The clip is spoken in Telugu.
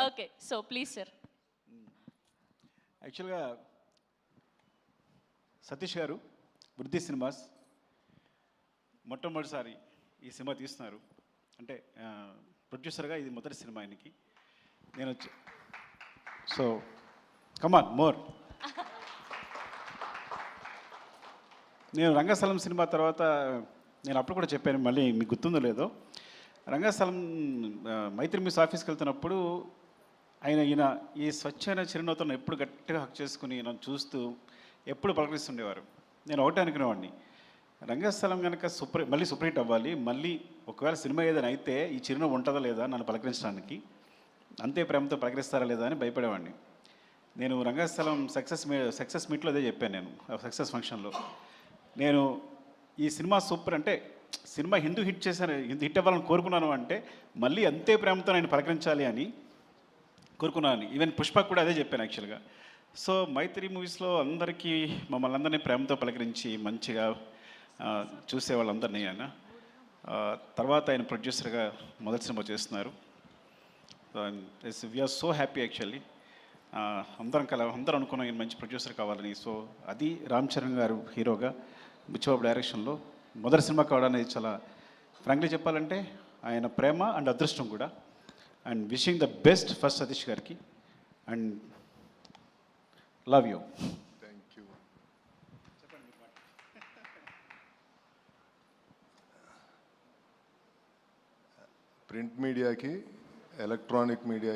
Okay, so please sir. యాక్చువల్గా సతీష్ గారు వృద్ధి సినిమాస్ మొట్టమొదటిసారి ఈ సినిమా తీస్తున్నారు. అంటే ప్రొడ్యూసర్గా ఇది మొదటి సినిమా ఆయనకి. నేను సో కమాన్ మోర్. నేను రంగస్థలం సినిమా తర్వాత నేను అప్పుడు కూడా చెప్పాను, మళ్ళీ మీకు గుర్తుందో లేదో, రంగస్థలం మైత్రి మిస్ ఆఫీస్కి వెళ్తున్నప్పుడు ఈయన ఈ స్వచ్ఛమైన చిరునవ్వుతో ఎప్పుడు గట్టిగా హక్ చేసుకుని నన్ను చూస్తూ ఎప్పుడు పలకరిస్తుండేవారు. నేను ఒకటే అనుకునేవాడిని, రంగస్థలం కనుక మళ్ళీ సూపర్ హిట్ అవ్వాలి, మళ్ళీ ఒకవేళ సినిమా ఏదైనా అయితే ఈ చిరునవ్వు ఉంటుందా లేదా నన్ను పలకరించడానికి, అంతే ప్రేమతో పలకరిస్తారా లేదా అని భయపడేవాడిని. నేను రంగస్థలం సక్సెస్ మీట్లో అదే చెప్పాను. నేను సక్సెస్ ఫంక్షన్లో నేను ఈ సినిమా సూపర్ అంటే సినిమా హిట్ అవ్వాలని కోరుకున్నాను, అంటే మళ్ళీ అంతే ప్రేమతో నేను పలకరించాలి అని కోరుకున్నాను. ఈవెన్ పుష్పకు కూడా అదే చెప్పాను యాక్చువల్గా. సో మైత్రి మూవీస్లో అందరికీ మమ్మల్ని అందరినీ ప్రేమతో పలకరించి మంచిగా చూసే వాళ్ళందరినీ ఆయన తర్వాత ఆయన ప్రొడ్యూసర్గా మొదటి సినిమా చేస్తున్నారు. We're so happy actually. అందరూ అనుకున్నాం ఈయన మంచి ప్రొడ్యూసర్ కావాలని. సో అది రామ్ చరణ్ గారు హీరోగా బుచ్చిబాబు డైరెక్షన్లో మొదటి సినిమా కావడం అనేది చాలా ఫ్రాంక్లీ చెప్పాలంటే ఆయన ప్రేమ అండ్ అదృష్టం కూడా. And wishing the best first Satish గారికి and love you. Thank you. Print మీడియాకి, ఎలక్ట్రానిక్ మీడియా